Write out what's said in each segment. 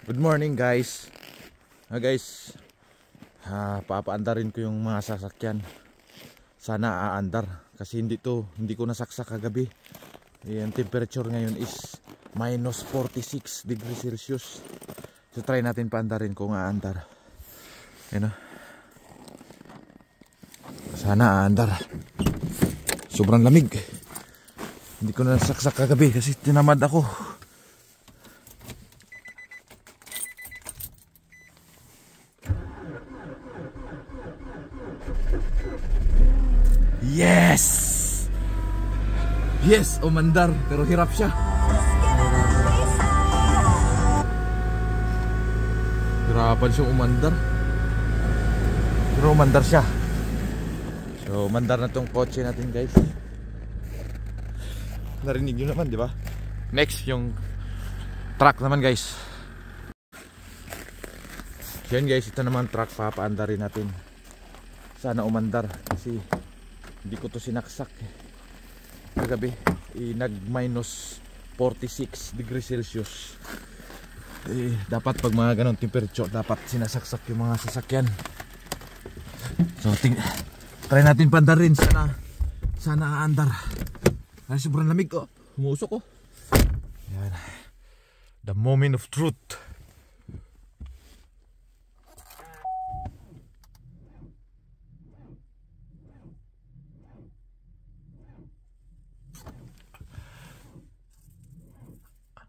Good morning guys. Guys, papaandarin ko yung mga sasakyan. Sana aandar kasi hindi ko nasaksak kagabi. Yung temperature ngayon is minus 46 degrees Celsius. So try natin paandarin kung aandar. Yan o. Sana aandar. Sobrang lamig. Hindi ko nasaksak kagabi kasi tinamad ako. Yes! Yes! Umandar, pero hirap siya. Hirapan siyang umandar. Pero umandar siya. So, umandar na tong kotse natin guys. Narinig nyo naman, di ba? Next, yung truck naman guys. Yan guys, ito naman truck, papaandarin natin. Sana umandar kasi hindi ko to sinaksak kagabi. Nag minus 46 degrees Celsius. Dapat pag mga ganong temperature dapat sinasaksak yung mga sasakyan. So try natin pandarin. Sana aandar. Ay, sobrang lamig ko. Humusok ko. Yan. The moment of truth.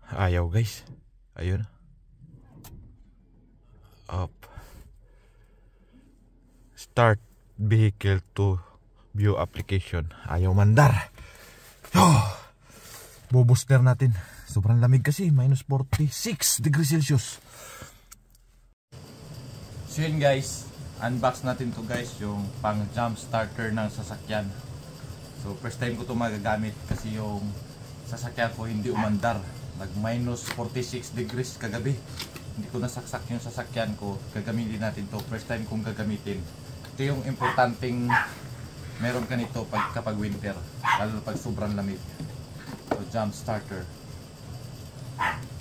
Ayaw guys. Ayun. Up. Start vehicle to view application. Ayaw mandar. Booster natin. Sobrang lamig kasi. Minus 46 degrees Celsius. So yun guys. Unbox natin to guys. Yung pang jump starter ng sasakyan. So first time ko to magagamit kasi yung sasakyan ko hindi umandar. Nag minus 46 degrees kagabi. Hindi ko nasaksak yung sasakyan ko. Gagamitin natin to. First time kong gagamitin. Ito yung importanteng meron ka nito kapag winter. Lalo pag sobrang lamig. So jump starter.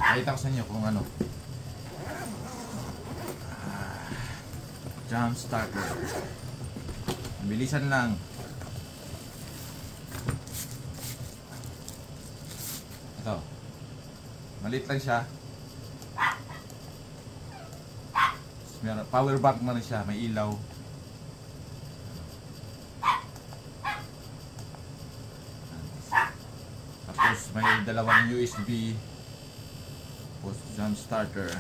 Nakita ko sa inyo kung ano. Jump starter. Bilisan lang. Ito. Maliit lang siya. Power bank na siya, may ilaw. Tapos may dalawang USB. Tapos jump starter.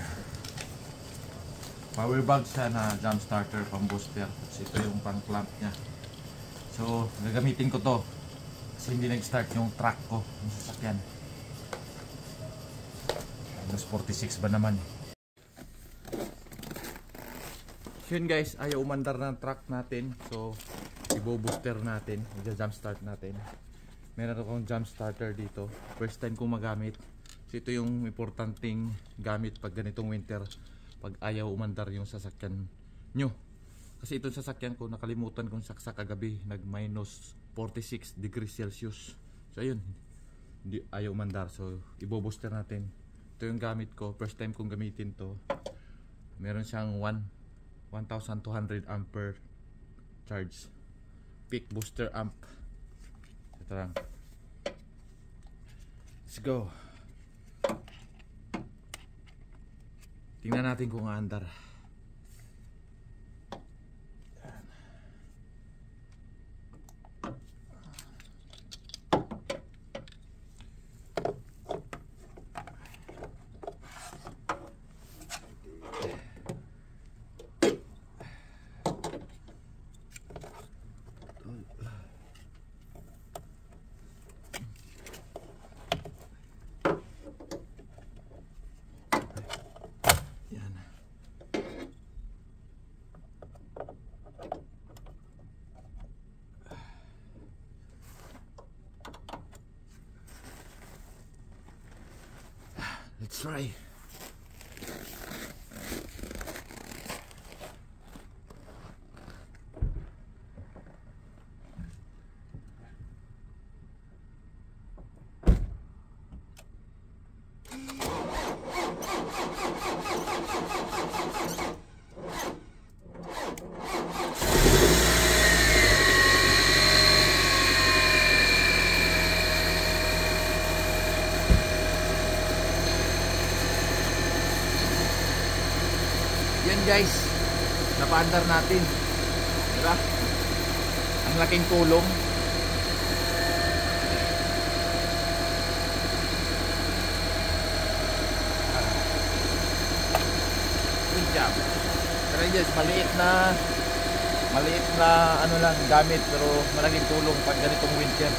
Power bank siya na jump starter pang booster. Tapos ito yung pang clamp niya. So gagamitin ko to kasi hindi nag-start yung truck ko, yung sasakyan. Minus 46 ba naman. Yun guys, ayaw umandar ng truck natin. So i-booster natin, i-jump start natin. Meron akong jump starter dito. First time kong magamit. So ito yung importanteng gamit pag ganitong winter. Pag ayaw umandar yung sasakyan nyo. Kasi itong sasakyan ko nakalimutan kong saksak kagabi. Nag minus 46 degrees Celsius. So ayun, hindi ayaw umandar. So i-booster natin. Ito yung gamit ko. First time kong gamitin to. Meron siyang 1,200 ampere charge. Peak booster amp. Ito lang. Let's go. Tingnan natin kung aandar. Let's try. guys, napaandar natin. Diba? Ang laking tulong. Good job. Pero guys, maliit na ano lang gamit pero malaking tulong pag ganitong winter.